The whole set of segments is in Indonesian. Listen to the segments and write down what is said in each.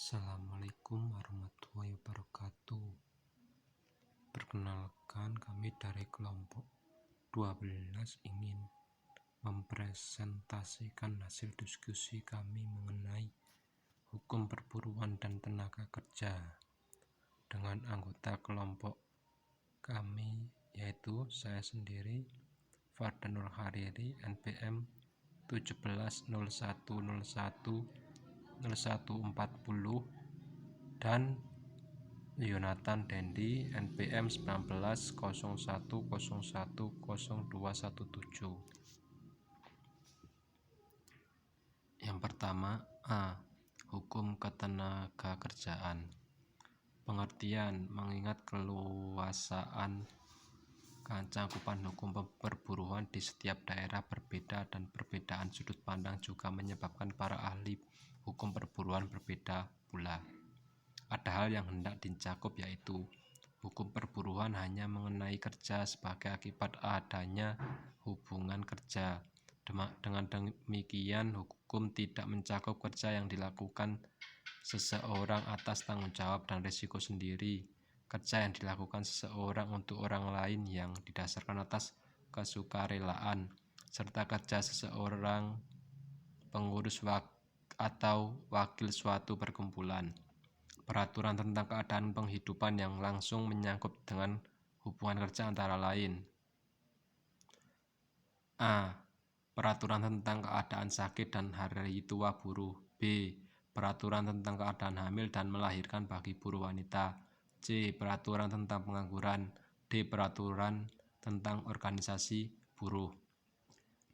Assalamualaikum warahmatullahi wabarakatuh. Perkenalkan, kami dari kelompok 12 ingin mempresentasikan hasil diskusi kami mengenai hukum perburuan dan tenaga kerja dengan anggota kelompok kami, yaitu saya sendiri, Fardanul Hariri, NPM 1701010140, dan Yonatan Dendi, NPM 1901010217. Yang pertama, A. Hukum ketenagakerjaan. Pengertian: mengingat keluasaan cakupan hukum perburuan di setiap daerah berbeda dan perbedaan sudut pandang juga menyebabkan para ahli hukum perburuan berbeda pula. Ada hal yang hendak dicakup, yaitu hukum perburuan hanya mengenai kerja sebagai akibat adanya hubungan kerja. Dengan demikian, hukum tidak mencakup kerja yang dilakukan seseorang atas tanggung jawab dan risiko sendiri, kerja yang dilakukan seseorang untuk orang lain yang didasarkan atas kesukarelaan, serta kerja seseorang pengurus atau wakil suatu perkumpulan. Peraturan tentang keadaan penghidupan yang langsung menyangkut dengan hubungan kerja antara lain. A. Peraturan tentang keadaan sakit dan hari tua buruh. B. Peraturan tentang keadaan hamil dan melahirkan bagi buruh wanita. C. Peraturan tentang pengangguran. D. Peraturan tentang organisasi buruh.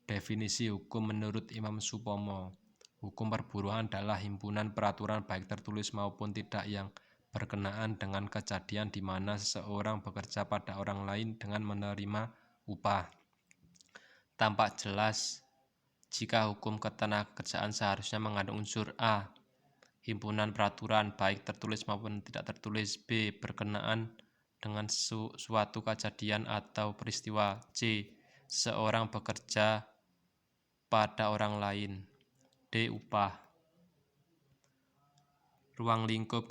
Definisi hukum menurut Imam Supomo. Hukum perburuan adalah himpunan peraturan baik tertulis maupun tidak yang berkenaan dengan kejadian di mana seseorang bekerja pada orang lain dengan menerima upah. Tampak jelas jika hukum ketenagakerjaan seharusnya mengandung unsur A. Himpunan peraturan baik tertulis maupun tidak tertulis. B. Berkenaan dengan suatu kejadian atau peristiwa. C. Seseorang bekerja pada orang lain. D. Upah. Ruang lingkup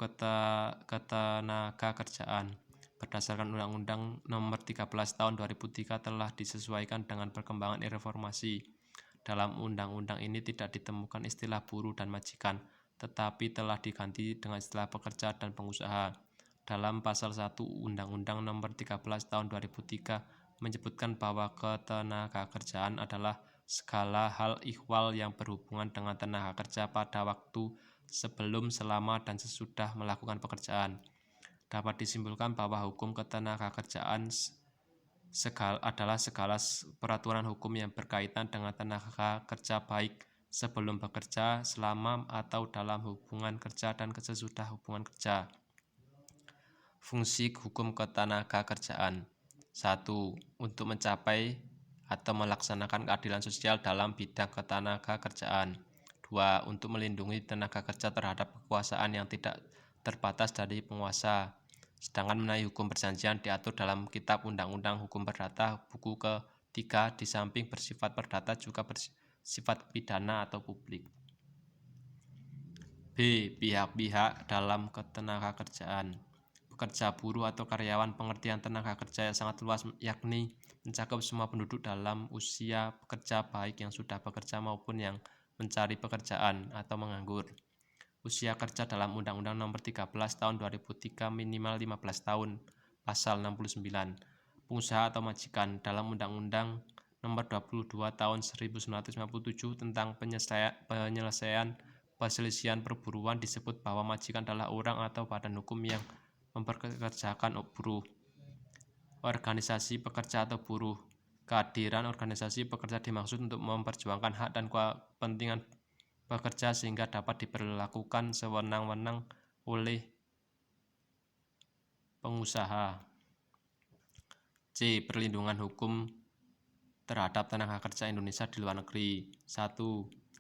ketenagakerjaan. Berdasarkan Undang-Undang Nomor 13 Tahun 2003 telah disesuaikan dengan perkembangan reformasi. Dalam undang-undang ini tidak ditemukan istilah buruh dan majikan, tetapi telah diganti dengan istilah pekerja dan pengusaha. Dalam pasal 1 Undang-Undang Nomor 13 Tahun 2003 menyebutkan bahwa ketenagakerjaan adalah segala hal ihwal yang berhubungan dengan tenaga kerja pada waktu sebelum, selama, dan sesudah melakukan pekerjaan. Dapat disimpulkan bahwa hukum ketenagakerjaan adalah segala peraturan hukum yang berkaitan dengan tenaga kerja baik sebelum bekerja, selama, atau dalam hubungan kerja dan sesudah hubungan kerja. Fungsi hukum ketenagakerjaan. 1. Untuk mencapai atau melaksanakan keadilan sosial dalam bidang ketenagakerjaan. 2. Untuk melindungi tenaga kerja terhadap kekuasaan yang tidak terbatas dari penguasa. Sedangkan mengenai hukum perjanjian diatur dalam Kitab Undang-Undang Hukum Perdata buku ke-3, di samping bersifat perdata juga bersifat pidana atau publik. B. Pihak-pihak dalam ketenagakerjaan. Pekerja, buruh, atau karyawan. Pengertian tenaga kerja yang sangat luas, yakni mencakup semua penduduk dalam usia bekerja baik yang sudah bekerja maupun yang mencari pekerjaan atau menganggur. Usia kerja dalam Undang-Undang Nomor 13 Tahun 2003 minimal 15 tahun, pasal 69. Pengusaha atau majikan. Dalam Undang-Undang Nomor 22 Tahun 1957 tentang penyelesaian perselisihan perburuan disebut bahwa majikan adalah orang atau badan hukum yang mempekerjakan buruh. Organisasi pekerja atau buruh. Kehadiran organisasi pekerja dimaksud untuk memperjuangkan hak dan kepentingan pekerja sehingga dapat diberlakukan sewenang-wenang oleh pengusaha. C. Perlindungan hukum terhadap tenaga kerja Indonesia di luar negeri. 1.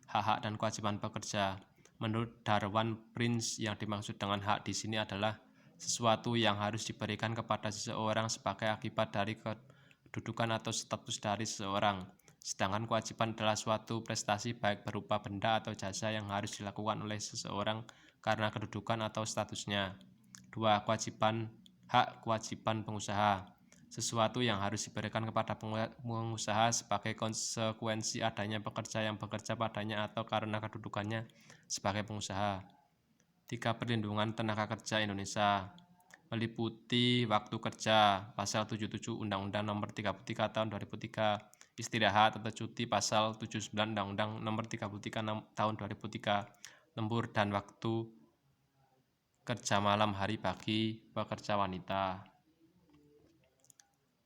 Hak-hak dan kewajiban pekerja. Menurut Darwan Prince, yang dimaksud dengan hak di sini adalah sesuatu yang harus diberikan kepada seseorang sebagai akibat dari kedudukan atau status dari seseorang. Sedangkan kewajiban adalah suatu prestasi baik berupa benda atau jasa yang harus dilakukan oleh seseorang karena kedudukan atau statusnya. 2. Hak kewajiban pengusaha. Sesuatu yang harus diberikan kepada pengusaha sebagai konsekuensi adanya pekerja yang bekerja padanya atau karena kedudukannya sebagai pengusaha. 3. Perlindungan tenaga kerja Indonesia. Meliputi waktu kerja, pasal 77 Undang-Undang Nomor 33 Tahun 2003, istirahat atau cuti, pasal 79 Undang-Undang Nomor 33 Tahun 2003, lembur dan waktu kerja malam hari bagi pekerja wanita.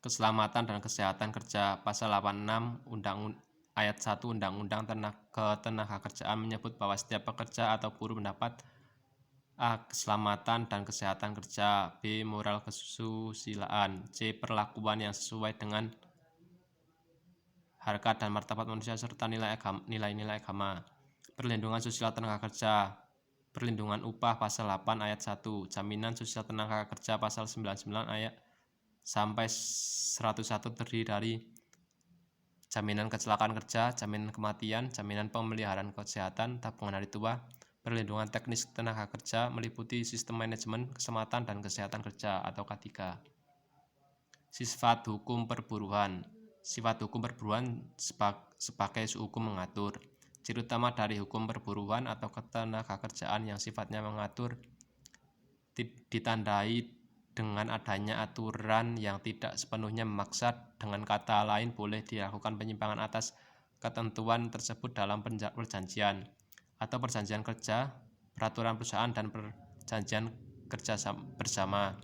Keselamatan dan kesehatan kerja, pasal 86 ayat 1 Undang-Undang Ketenagakerjaan menyebut bahwa setiap pekerja atau buruh mendapat A. Keselamatan dan kesehatan kerja. B. Moral kesusilaan. C. Perlakuan yang sesuai dengan harkat dan martabat manusia serta nilai-nilai agama. Perlindungan sosial tenaga kerja. Perlindungan upah pasal 8 ayat 1. Jaminan sosial tenaga kerja pasal 99 ayat sampai 101 terdiri dari jaminan kecelakaan kerja, jaminan kematian, jaminan pemeliharaan kesehatan, tabungan hari tua. Perlindungan teknis tenaga kerja meliputi sistem manajemen keselamatan dan kesehatan kerja atau K3. Sifat hukum perburuan. Sifat hukum perburuan sebagai hukum mengatur. Ciri utama dari hukum perburuan atau ketenagakerjaan yang sifatnya mengatur ditandai dengan adanya aturan yang tidak sepenuhnya memaksa. Dengan kata lain, boleh dilakukan penyimpangan atas ketentuan tersebut dalam perjanjian atau perjanjian kerja, peraturan perusahaan, dan perjanjian kerja bersama.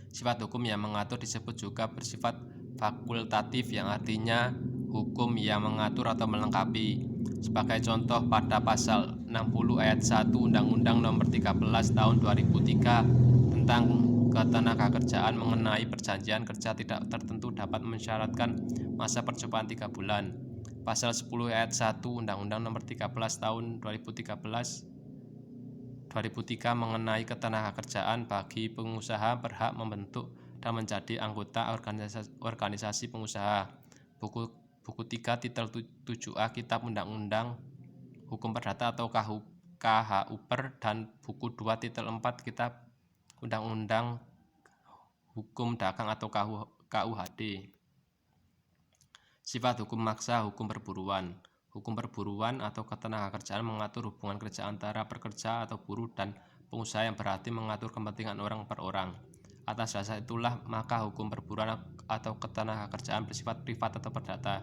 Sifat hukum yang mengatur disebut juga bersifat fakultatif, yang artinya hukum yang mengatur atau melengkapi. Sebagai contoh, pada pasal 60 ayat 1 Undang-Undang Nomor 13 Tahun 2003 tentang ketenagakerjaan mengenai perjanjian kerja tidak tertentu dapat mensyaratkan masa percobaan 3 bulan. Pasal 10 ayat 1 Undang-Undang Nomor 13 Tahun 2003 mengenai ketenagakerjaan bagi pengusaha berhak membentuk dan menjadi anggota organisasi pengusaha. Buku 3 titel 7A Kitab Undang-Undang Hukum Perdata atau KHUPer dan buku 2 titel 4 Kitab Undang-Undang Hukum Dagang atau KUHD. Sifat hukum maksa hukum perburuan. Hukum perburuan atau ketenagakerjaan mengatur hubungan kerja antara pekerja atau buruh dan pengusaha yang berarti mengatur kepentingan orang per orang. Atas dasar itulah maka hukum perburuan atau ketenagakerjaan bersifat privat atau perdata.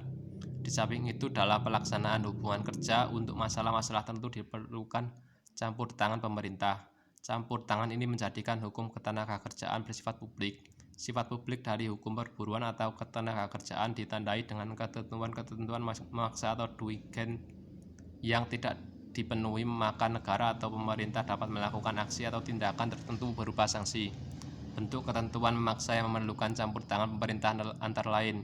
Di samping itu, dalam pelaksanaan hubungan kerja untuk masalah-masalah tertentu diperlukan campur tangan pemerintah. Campur tangan ini menjadikan hukum ketenagakerjaan bersifat publik. Sifat publik dari hukum perburuan atau ketenagakerjaan ditandai dengan ketentuan-ketentuan memaksa atau duigen yang tidak dipenuhi, maka negara atau pemerintah dapat melakukan aksi atau tindakan tertentu berupa sanksi. Bentuk ketentuan memaksa yang memerlukan campur tangan pemerintah antara lain: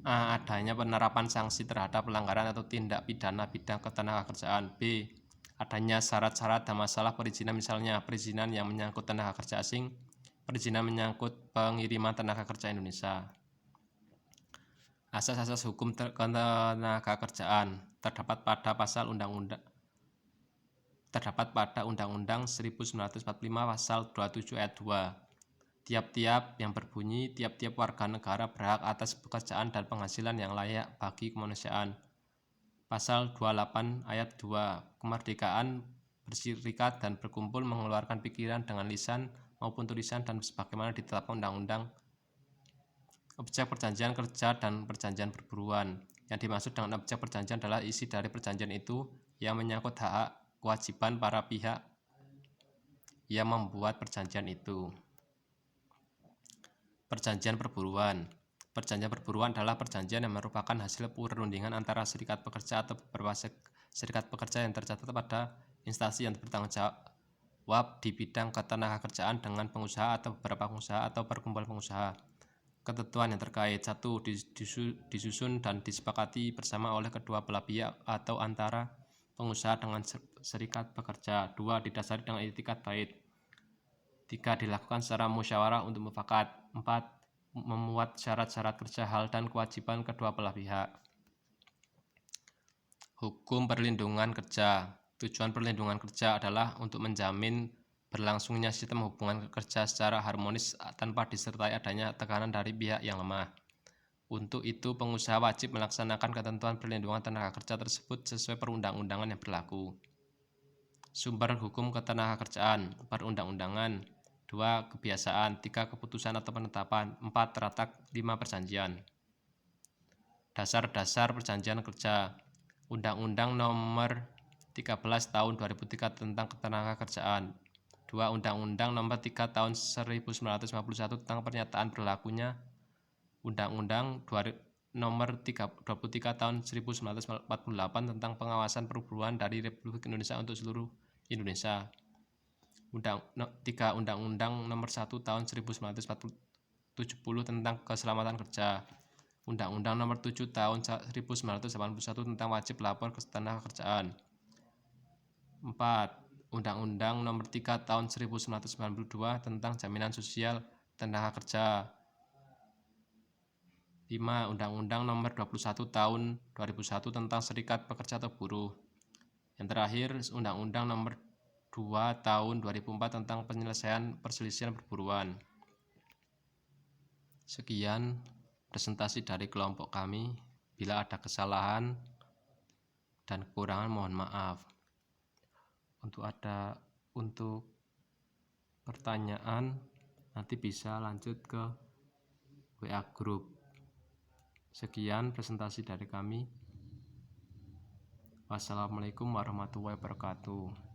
A. Adanya penerapan sanksi terhadap pelanggaran atau tindak pidana bidang ketenagakerjaan. B. Adanya syarat-syarat dan masalah perizinan, misalnya perizinan yang menyangkut tenaga kerja asing, perizinan menyangkut pengiriman tenaga kerja Indonesia. Asas-asas hukum ketenagakerjaan terdapat pada Undang-Undang 1945 pasal 27 ayat 2. Tiap-tiap yang berbunyi, tiap-tiap warga negara berhak atas pekerjaan dan penghasilan yang layak bagi kemanusiaan. Pasal 28 ayat 2. Kemerdekaan berserikat dan berkumpul, mengeluarkan pikiran dengan lisan maupun tulisan dan sebagaimana ditetapkan undang-undang. Objek perjanjian kerja dan perjanjian perburuan. Yang dimaksud dengan objek perjanjian adalah isi dari perjanjian itu yang menyangkut hak kewajiban para pihak yang membuat perjanjian itu. Perjanjian perburuan. Perjanjian perburuan adalah perjanjian yang merupakan hasil perundingan antara serikat pekerja atau beberapa serikat pekerja yang tercatat pada instansi yang bertanggung jawab di bidang ketenagakerjaan dengan pengusaha atau beberapa pengusaha atau perkumpulan pengusaha. Ketentuan yang terkait: 1. Disusun dan disepakati bersama oleh kedua belah pihak atau antara pengusaha dengan serikat pekerja. 2. Didasari dengan itikat baik. 3. Dilakukan secara musyawarah untuk mufakat. 4. memuat syarat-syarat kerja, hal dan kewajiban kedua belah pihak. Hukum perlindungan kerja. Tujuan perlindungan kerja adalah untuk menjamin berlangsungnya sistem hubungan kerja secara harmonis tanpa disertai adanya tekanan dari pihak yang lemah. Untuk itu, pengusaha wajib melaksanakan ketentuan perlindungan tenaga kerja tersebut sesuai perundang-undangan yang berlaku. Sumber hukum ketenagakerjaan, perundang-undangan. 2. Kebiasaan. 3. Keputusan atau penetapan. 4. Traktat. 5. Perjanjian. Dasar-dasar perjanjian kerja. Undang-Undang Nomor 13 Tahun 2003 tentang Ketenagakerjaan. 2. Undang-Undang Nomor 3 Tahun 1951 tentang pernyataan berlakunya Undang-Undang Nomor 23 Tahun 1948 tentang pengawasan perburuan dari Republik Indonesia untuk seluruh Indonesia. 3. Undang-Undang Nomor 1 Tahun 1970 tentang keselamatan kerja. Undang-Undang Nomor 7 Tahun 1981 tentang wajib lapor ketenagakerjaan. 4. Undang-Undang Nomor 3 Tahun 1992 tentang jaminan sosial tenaga kerja. 5. Undang-Undang Nomor 21 Tahun 2001 tentang serikat pekerja atau buruh. Yang terakhir, Undang-Undang Nomor 2 Tahun 2004 tentang penyelesaian perselisihan perburuan. Sekian presentasi dari kelompok kami. Bila ada kesalahan dan kekurangan mohon maaf. Untuk pertanyaan nanti bisa lanjut ke WA Group. Sekian presentasi dari kami. Wassalamualaikum warahmatullahi wabarakatuh.